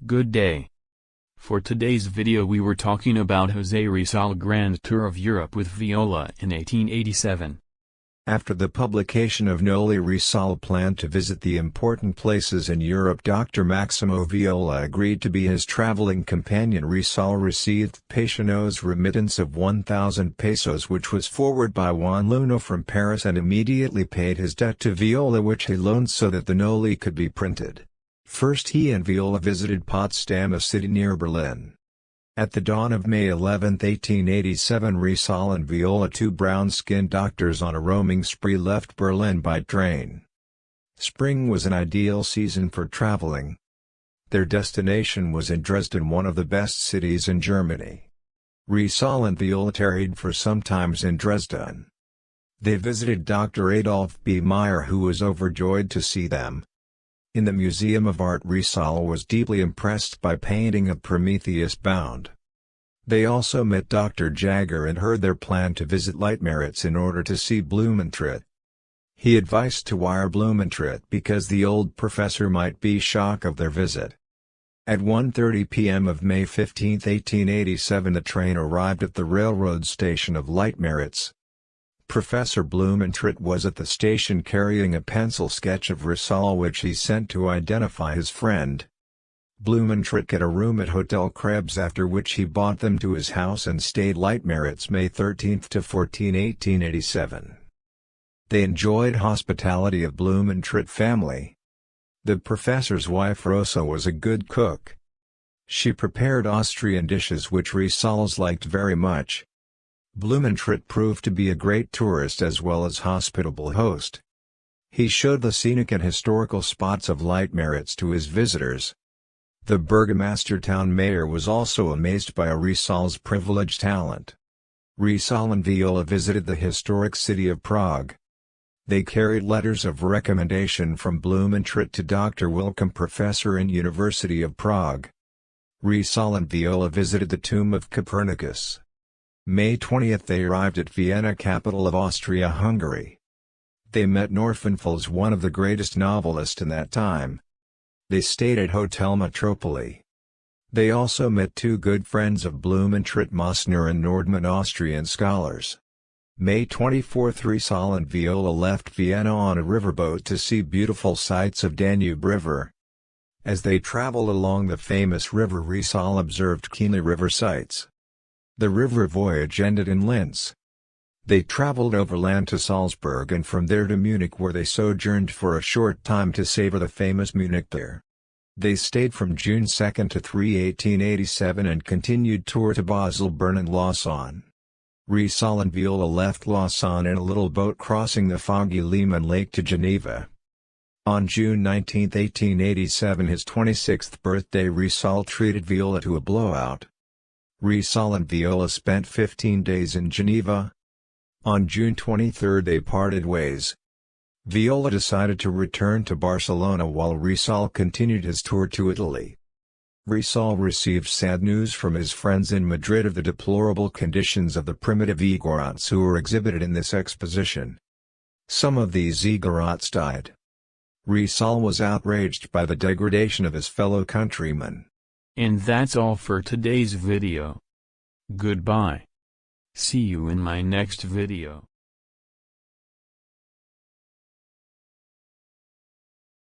Good day. For today's video we were talking about José Rizal Grand Tour of Europe with Viola in 1887. After the publication of Noli Rizal planned to visit the important places in Europe. Dr. Maximo Viola agreed to be his traveling companion. Rizal received Paisano's remittance of 1,000 pesos, which was forwarded by Juan Luna from Paris, and immediately paid his debt to Viola, which he loaned so that the Noli could be printed. First he and Viola visited Potsdam, a city near Berlin. At the dawn of May 11, 1887, Rizal and Viola, two brown-skinned doctors on a roaming spree, left Berlin by train. Spring was an ideal season for traveling. Their destination was in Dresden, one of the best cities in Germany. Rizal and Viola tarried for some time in Dresden. They visited Dr. Adolf B. Meyer, who was overjoyed to see them. In the Museum of Art, Rizal was deeply impressed by painting of Prometheus Bound. They also met Dr. Jagger and heard their plan to visit Leitmeritz in order to see Blumentritt. He advised to wire Blumentritt because the old professor might be shocked of their visit. At 1:30 p.m. of May 15, 1887, the train arrived at the railroad station of Leitmeritz. Professor Blumentritt was at the station carrying a pencil sketch of Rizal, which he sent to identify his friend. Blumentritt got a room at Hotel Krebs, after which he brought them to his house and stayed Leitmeritz May 13 to 14, 1887. They enjoyed hospitality of Blumentritt family. The professor's wife Rosa was a good cook. She prepared Austrian dishes which Rizal's liked very much. Blumentritt proved to be a great tourist as well as hospitable host. He showed the scenic and historical spots of Leitmeritz to his visitors. The burgomaster town mayor was also amazed by Rizal's privileged talent. Rizal and Viola visited the historic city of Prague. They carried letters of recommendation from Blumentritt to Dr. Wilchem, professor in University of Prague. Rizal and Viola visited the tomb of Copernicus. May 20 they arrived at Vienna, capital of Austria-Hungary. They met Nordenfels, one of the greatest novelists in that time. They stayed at Hotel Metropole. They also met two good friends of Blumentritt, Mosner and Nordmann, Austrian scholars. May 24 Rizal and Viola left Vienna on a riverboat to see beautiful sights of Danube River. As they traveled along the famous river, Rizal observed keenly river sights. The river voyage ended in Linz. They traveled overland to Salzburg and from there to Munich, where they sojourned for a short time to savor the famous Munich beer. They stayed from June 2 to 3, 1887 and continued tour to Basel, Bern and Lausanne. Rizal and Viola left Lausanne in a little boat crossing the foggy Leman Lake to Geneva. On June 19, 1887, his 26th birthday, Rizal treated Viola to a blowout. Rizal and Viola spent 15 days in Geneva. On June 23 they parted ways. Viola decided to return to Barcelona while Rizal continued his tour to Italy. Rizal received sad news from his friends in Madrid of the deplorable conditions of the primitive Igorots who were exhibited in this exposition. Some of these Igorots died. Rizal was outraged by the degradation of his fellow countrymen. And that's all for today's video. Goodbye. See you in my next video.